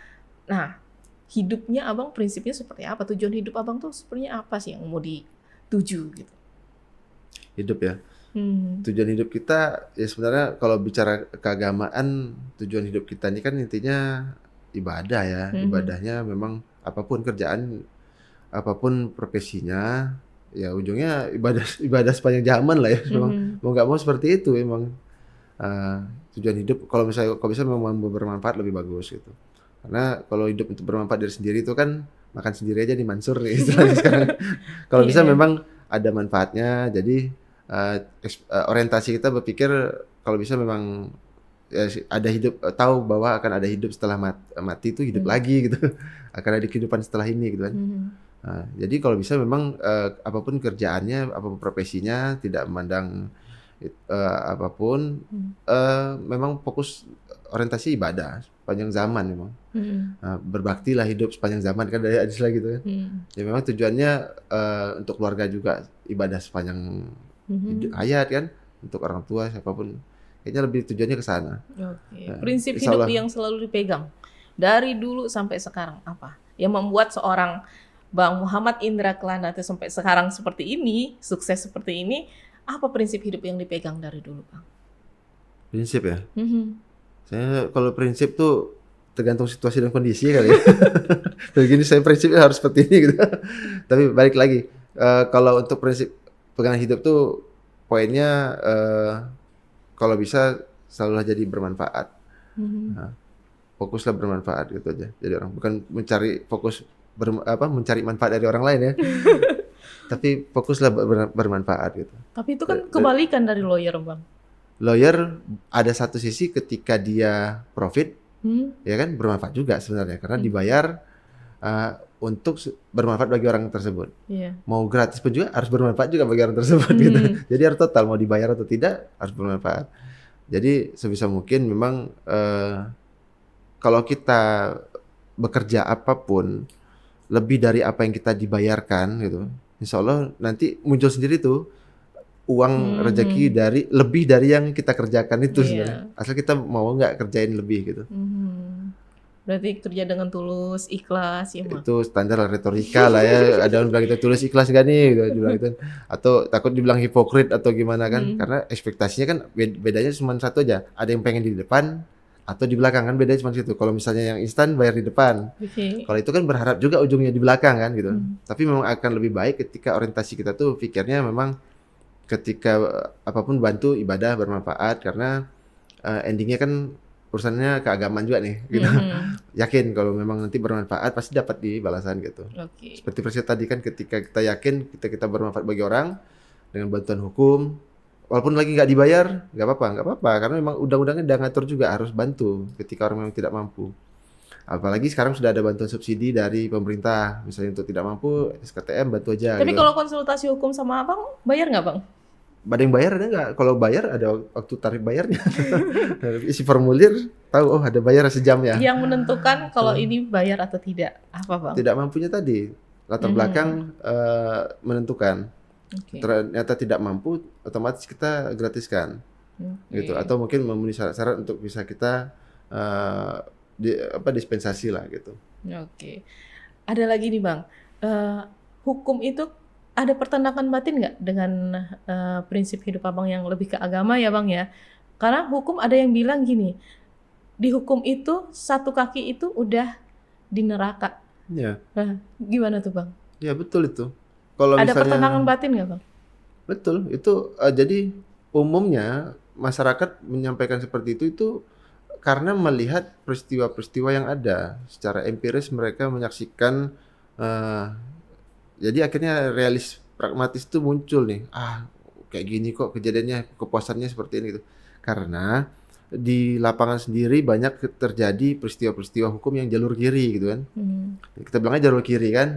S1: Nah, hidupnya Abang prinsipnya seperti apa? Tujuan hidup Abang tuh sebenarnya apa sih yang mau dituju gitu?
S2: Hidup ya. Tujuan hidup kita ya sebenarnya kalau bicara keagamaan, tujuan hidup kita ini kan intinya ibadah ya. Ibadahnya memang apapun kerjaan, apapun profesinya, ya ujungnya ibadah sepanjang zaman lah ya. Memang mau nggak mau seperti itu memang tujuan hidup. Kalau bisa memang bermanfaat lebih bagus gitu. Karena kalau hidup untuk bermanfaat diri sendiri itu kan makan sendiri aja di Mansur nih istilahnya sekarang. Kalau bisa memang ada manfaatnya. Jadi orientasi kita berpikir kalau bisa memang ya, ada hidup, tahu bahwa akan ada hidup setelah mati itu hidup lagi gitu. Akan ada kehidupan setelah ini gitu kan. Jadi kalau bisa memang apapun kerjaannya, apapun profesinya, tidak memandang apapun, memang fokus orientasi ibadah sepanjang zaman memang. Berbaktilah hidup sepanjang zaman kan dari hadis lah gitu kan. Ya memang tujuannya untuk keluarga juga ibadah sepanjang hayat kan, untuk orang tua siapapun. Kayaknya lebih tujuannya ke sana.
S1: Prinsip hidup yang selalu dipegang dari dulu sampai sekarang apa? Yang membuat seorang Bang Muhammad Indra Kelana sampai sekarang seperti ini, sukses seperti ini, apa prinsip hidup yang dipegang dari dulu, Bang?
S2: Prinsip ya? Saya kalau prinsip tuh tergantung situasi dan kondisi kali ya. Begini saya prinsipnya harus seperti ini gitu. Tapi balik lagi, kalau untuk prinsip pegangan hidup tuh poinnya kalau bisa selalu jadi bermanfaat. Fokuslah bermanfaat gitu aja. Jadi orang bukan mencari mencari manfaat dari orang lain ya. Tapi fokuslah bermanfaat gitu.
S1: Tapi itu kan kebalikan dari lawyer, Bang.
S2: Lawyer ada satu sisi ketika dia profit, ya kan bermanfaat juga sebenarnya karena dibayar untuk bermanfaat bagi orang tersebut. Mau gratis pun juga harus bermanfaat juga bagi orang tersebut gitu. Jadi harus total, mau dibayar atau tidak harus bermanfaat. Jadi sebisa mungkin memang kalau kita bekerja apapun lebih dari apa yang kita dibayarkan gitu, insya Allah nanti muncul sendiri tuh uang rezeki lebih dari yang kita kerjakan itu sebenarnya. Asal kita mau nggak kerjain lebih gitu.
S1: Berarti kerja dengan tulus, ikhlas ya Bang.
S2: Itu standar retorika lah ya. Ada orang bilang kita tulus ikhlas gak nih gitu, bilang itu. Atau takut dibilang hipokrit atau gimana kan. Karena ekspektasinya kan bedanya cuma satu aja. Ada yang pengen di depan atau di belakang kan, bedanya cuma situ. Kalau misalnya yang instan bayar di depan. Kalau itu kan berharap juga ujungnya di belakang kan gitu. Tapi memang akan lebih baik ketika orientasi kita tuh pikirnya memang ketika apapun bantu ibadah bermanfaat, karena endingnya kan urusannya keagamaan juga nih gitu. Yakin kalau memang nanti bermanfaat pasti dapat di balasan gitu. Seperti prinsip tadi kan, ketika kita yakin kita bermanfaat bagi orang dengan bantuan hukum, walaupun lagi nggak dibayar nggak apa-apa karena memang undang-undangnya udah ngatur juga harus bantu ketika orang memang tidak mampu. Apalagi sekarang sudah ada bantuan subsidi dari pemerintah, misalnya untuk tidak mampu SKTM bantu aja.
S1: Tapi
S2: gitu.
S1: kalau konsultasi hukum sama Abang bayar nggak Bang?
S2: Ada yang bayar ada nggak? Kalau bayar ada waktu tarif bayarnya. Isi formulir tahu, oh ada bayar sejam ya.
S1: Yang menentukan kalau ini bayar atau tidak apa Bang?
S2: Tidak mampunya tadi latar belakang menentukan. Ternyata tidak mampu, otomatis kita gratiskan. Gitu. Atau mungkin memenuhi syarat-syarat untuk bisa kita dispensasi lah gitu.
S1: Ada lagi nih Bang, hukum itu ada pertentangan batin nggak dengan prinsip hidup Abang yang lebih ke agama ya Bang ya? Karena hukum ada yang bilang gini, di hukum itu satu kaki itu udah di neraka.
S2: Ya.
S1: Gimana tuh Bang?
S2: Ya betul itu. Kalau
S1: ada
S2: misalnya,
S1: pertentangan batin nggak Bang?
S2: Betul, itu jadi umumnya masyarakat menyampaikan seperti itu karena melihat peristiwa-peristiwa yang ada. Secara empiris mereka menyaksikan, jadi akhirnya realis pragmatis itu muncul nih. Kayak gini kok kejadiannya, kepuasannya seperti ini gitu. Karena di lapangan sendiri banyak terjadi peristiwa-peristiwa hukum yang jalur kiri gitu kan. Kita bilangnya jalur kiri kan.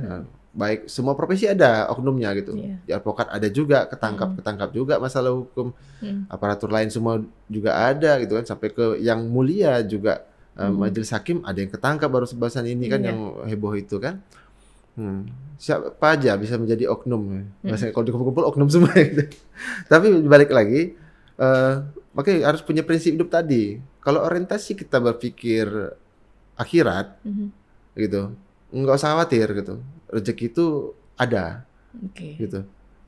S2: Baik semua profesi ada oknumnya gitu. Di advokat ada juga, ketangkap juga masalah hukum. Aparatur lain semua juga ada gitu kan, sampai ke yang mulia juga majelis hakim ada yang ketangkap baru sebahasan ini kan yang heboh itu kan. Siapa aja bisa menjadi oknum. Biasanya kalau dikumpul-kumpul oknum semua gitu. Tapi balik lagi, makanya harus punya prinsip hidup tadi. Kalau orientasi kita berpikir akhirat, gitu, nggak usah khawatir gitu. Rezeki itu ada, gitu.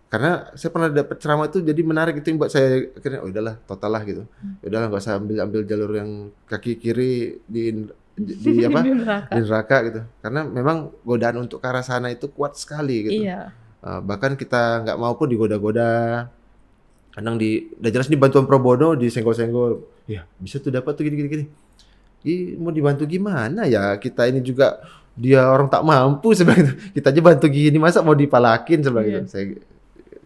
S2: Karena saya pernah dapat ceramah itu jadi menarik, itu yang buat saya akhirnya udahlah total lah gitu. Udahlah nggak usah ambil jalur yang kaki kiri di neraka gitu. Karena memang godaan untuk ke arah sana itu kuat sekali gitu. Bahkan kita nggak mau pun digoda-goda. Kadang udah jelas nih bantuan pro bono disenggol-senggol. Ya, bisa tuh dapat tuh gini. Mau dibantu gimana ya? Kita ini juga dia orang tak mampu sebenarnya. Kita aja bantu gini, masa mau dipalakin sebenarnya gitu. Saya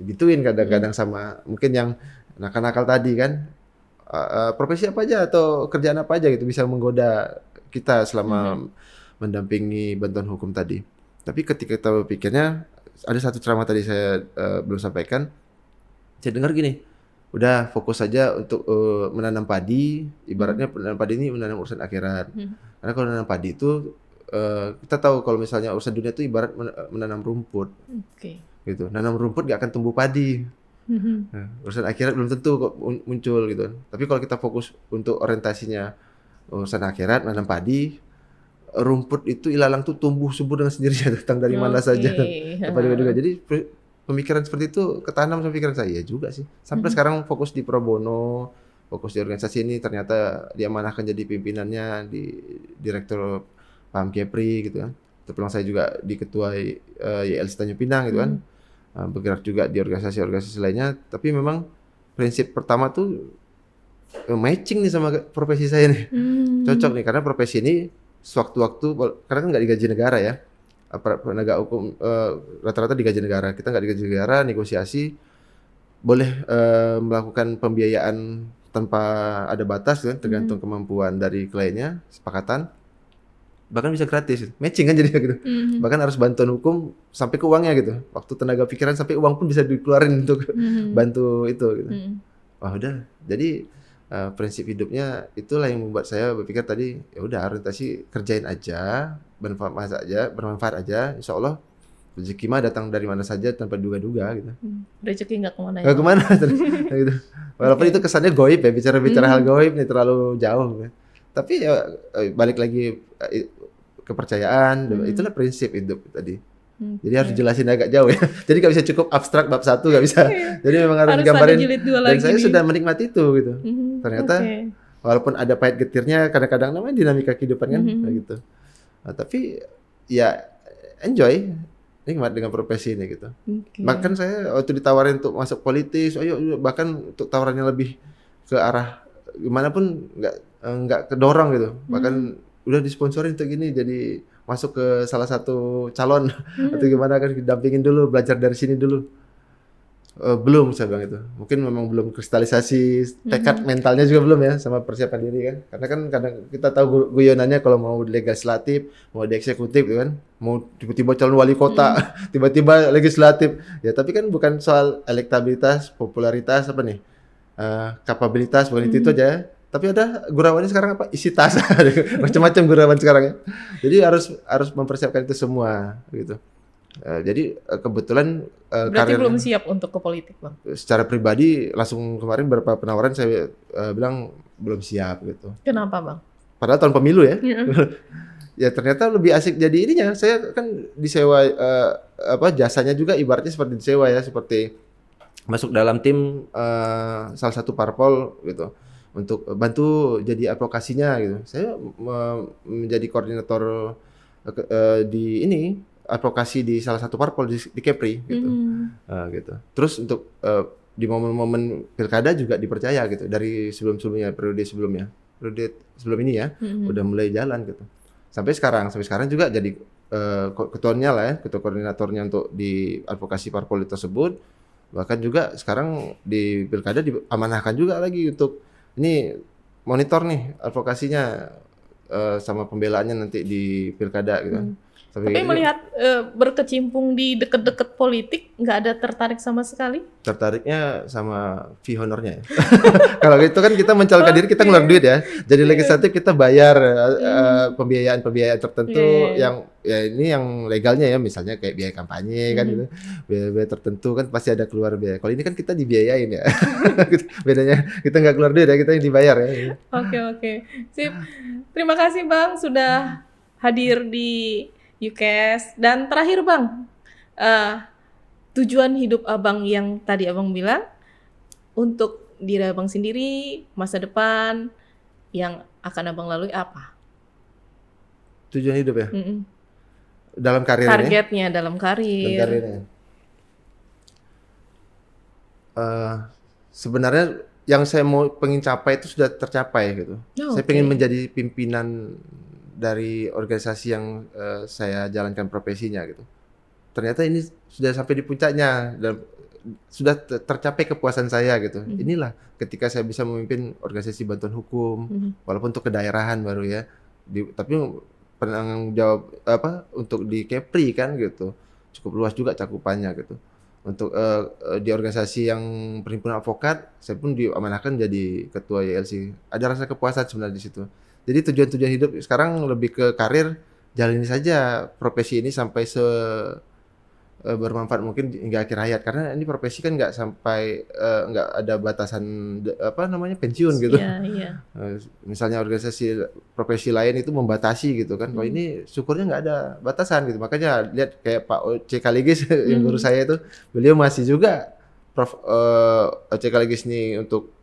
S2: gituin kadang-kadang sama mungkin yang nakal-nakal tadi kan. Profesi apa aja atau kerjaan apa aja gitu bisa menggoda kita selama mendampingi bantuan hukum tadi. Tapi ketika kita berpikirnya, ada satu ceramah tadi saya belum sampaikan. Saya dengar gini, udah fokus saja untuk menanam padi. Ibaratnya menanam padi ini menanam urusan akhirat. Karena kalau menanam padi itu kita tahu kalau misalnya urusan dunia itu ibarat menanam rumput. Gitu. Nanam rumput gak akan tumbuh padi. Nah, urusan akhirat belum tentu kok muncul gitu. Tapi kalau kita fokus untuk orientasinya urusan akhirat, menanam padi, rumput itu ilalang tuh tumbuh subur dengan sendirinya, datang dari mana saja. Jadi pemikiran seperti itu ketanam sama pikiran saya juga sih. Sampai sekarang fokus di pro bono, fokus di organisasi ini, ternyata diamanahkan jadi pimpinannya di Direktur Paham Kepri gitu kan. Terus saya juga di ketua YLC Tanjung Pinang gitu kan. Bergerak juga di organisasi-organisasi lainnya, tapi memang prinsip pertama tuh matching nih sama profesi saya nih. Cocok nih karena profesi ini sewaktu-waktu, karena kan nggak digaji negara ya. Penegak hukum rata-rata digaji negara. Kita nggak digaji negara, negosiasi boleh melakukan pembiayaan tanpa ada batas kan, tergantung kemampuan dari kliennya, sepakatan. Bahkan bisa gratis, matching kan jadinya gitu. Bahkan harus bantuan hukum sampai ke uangnya gitu. Waktu tenaga pikiran sampai uang pun bisa dikeluarin untuk bantu itu gitu. Wah udah, jadi prinsip hidupnya itulah yang membuat saya berpikir tadi, ya udah orientasi kerjain aja, bermanfaat aja, insya Allah rezeki mah datang dari mana saja tanpa duga-duga gitu.
S1: Rezeki nggak kemana ya?
S2: Nggak kemana gitu. Walaupun itu kesannya goib ya, bicara hal goib nih terlalu jauh. Tapi ya balik lagi kepercayaan, itulah prinsip hidup tadi. Jadi harus jelasin agak jauh ya. Jadi nggak bisa cukup abstrak bab 1, nggak bisa. Jadi memang harus gambarin. Dan saya sudah menikmati itu gitu. Ternyata walaupun ada pahit getirnya, kadang-kadang namanya dinamika kehidupan kan, gitu. Nah, tapi ya enjoy, nikmat dengan profesi ini gitu. Bahkan saya waktu ditawarin untuk masuk politis, bahkan untuk tawarannya lebih ke arah gimana pun nggak kedorong gitu. Bahkan udah disponsorin untuk gini, jadi masuk ke salah satu calon atau gimana kan, didampingin dulu, belajar dari sini dulu. Belum saya bilang itu. Mungkin memang belum kristalisasi tekad mentalnya juga belum ya, sama persiapan diri kan. Karena kan kadang kita tahu guyonannya kalau mau di legislatif, mau di eksekutif gitu kan, mau tiba-tiba calon wali kota, tiba-tiba legislatif. Ya tapi kan bukan soal elektabilitas, popularitas apa nih? Kapabilitas, bukan itu aja. Tapi ada gurawannya sekarang apa? Isi tas. Macam-macam gurawan sekarang ya. Jadi harus mempersiapkan itu semua gitu. Jadi kebetulan
S1: berarti belum siap untuk ke politik, Bang.
S2: Secara pribadi langsung kemarin beberapa penawaran saya bilang belum siap gitu.
S1: Kenapa, Bang?
S2: Padahal tahun pemilu ya. Ya ternyata lebih asik jadi ininya. Saya kan disewa jasanya juga ibaratnya seperti disewa ya, seperti masuk dalam tim salah satu parpol gitu. Untuk bantu jadi advokasinya gitu. Saya menjadi koordinator di ini advokasi di salah satu parpol di Kepri gitu. Gitu. Terus untuk di momen-momen pilkada juga dipercaya gitu dari sebelum-sebelumnya, periode sebelum ini ya, udah mulai jalan gitu. Sampai sekarang juga jadi ketuanya lah ya, ketua koordinatornya untuk di advokasi parpol tersebut. Bahkan juga sekarang di pilkada diamanahkan juga lagi untuk ini monitor nih advokasinya sama pembelaannya nanti di pilkada gitu.
S1: Tapi melihat berkecimpung di deket-deket politik, nggak ada tertarik sama sekali?
S2: Tertariknya sama fee honornya ya. Kalau gitu kan kita mencalonkan diri, kita ngeluarin duit ya. Jadi legislatif kita bayar pembiayaan tertentu yang ya ini yang legalnya ya, misalnya kayak biaya kampanye kan gitu. Biaya tertentu kan pasti ada keluar biaya. Kalau ini kan kita dibiayain ya. Bedanya kita nggak keluar duit ya, kita yang dibayar ya.
S1: Oke. Sip. Terima kasih Bang sudah hadir di UCAS. Dan terakhir Bang, tujuan hidup Abang yang tadi Abang bilang, untuk diri Abang sendiri, masa depan yang akan Abang lalui apa?
S2: Tujuan hidup ya? Dalam karir
S1: targetnya ini? Dalam karir.
S2: Sebenarnya yang saya pengen capai itu sudah tercapai gitu. Saya pengen menjadi pimpinan dari organisasi yang saya jalankan profesinya gitu. Ternyata ini sudah sampai di puncaknya dan sudah tercapai kepuasan saya gitu. Inilah ketika saya bisa memimpin organisasi bantuan hukum, walaupun untuk kedaerahan baru ya. Tapi penanggung jawab untuk di Kepri kan gitu. Cukup luas juga cakupannya gitu. Untuk di organisasi yang perhimpunan advokat, saya pun diamanahkan jadi ketua YLC. Ada rasa kepuasan sebenarnya di situ. Jadi tujuan hidup sekarang lebih ke karir, jalani saja profesi ini sampai bermanfaat mungkin hingga akhir hayat, karena ini profesi kan nggak sampai nggak ada batasan pensiun gitu.
S1: Iya.
S2: Misalnya organisasi profesi lain itu membatasi gitu kan. Kalau ini syukurnya nggak ada batasan gitu. Makanya lihat kayak Pak Oce Kaligis yang guru saya itu, beliau masih juga Prof Oce Kaligis nih untuk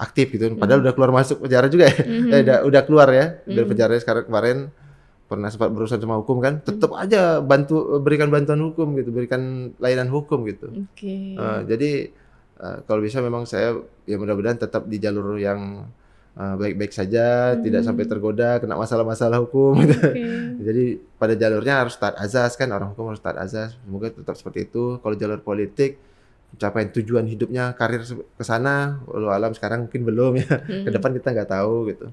S2: aktif gitu, padahal udah keluar masuk penjara juga ya, udah keluar ya dari penjara sekarang. Kemarin pernah sempat berurusan sama hukum kan, tetap aja berikan bantuan hukum gitu, berikan layanan hukum gitu. Jadi kalau bisa memang saya ya mudah-mudahan tetap di jalur yang baik-baik saja, tidak sampai tergoda kena masalah-masalah hukum gitu. Jadi pada jalurnya harus taat azas kan, orang hukum harus taat azas. Semoga tetap seperti itu. Kalau jalur politik pencapaian tujuan hidupnya, karir ke sana, walau alam sekarang mungkin belum ya. Ke depan kita nggak tahu gitu.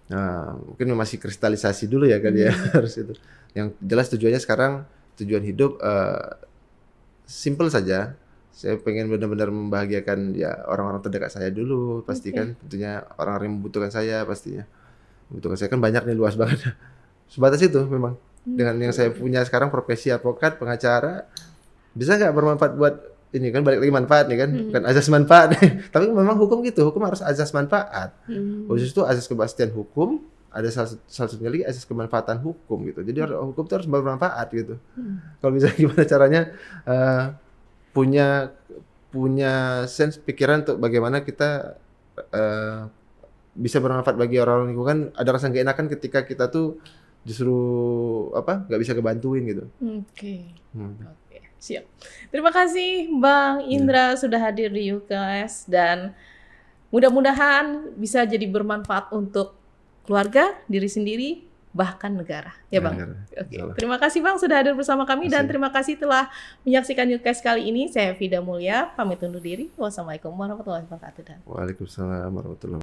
S2: Nah, mungkin masih kristalisasi dulu ya kali ya harus itu. Yang jelas tujuannya sekarang, tujuan hidup simple saja. Saya pengen benar-benar membahagiakan ya orang-orang terdekat saya dulu, pastikan tentunya orang-orang yang membutuhkan saya pastinya. Membutuhkan saya kan banyak nih, luas banget. Sebatas itu memang. Dengan yang saya punya sekarang profesi advokat, pengacara, bisa nggak bermanfaat buat ini kan, balik lagi manfaat nih kan, bukan azas manfaat. Tapi memang hukum gitu, hukum harus azas manfaat. Khusus itu azas kepastian hukum, ada salah satunya lagi asas kemanfaatan hukum gitu. Jadi hukum itu harus bermanfaat gitu. Kalau misalnya gimana caranya punya sense pikiran untuk bagaimana kita bisa bermanfaat bagi orang lingkungan. Ada rasa gak enakan ketika kita tuh justru nggak bisa kebantuin gitu.
S1: Oke, siap. Terima kasih Bang Indra sudah hadir di UKS, dan mudah-mudahan bisa jadi bermanfaat untuk keluarga, diri sendiri, bahkan negara. Ya Bang. Oke. Terima kasih Bang sudah hadir bersama kami, dan terima kasih telah menyaksikan UKS kali ini. Saya Vida Mulia, pamit undur diri. Wassalamualaikum warahmatullahi wabarakatuh.
S2: Waalaikumsalam warahmatullahi wabarakatuh.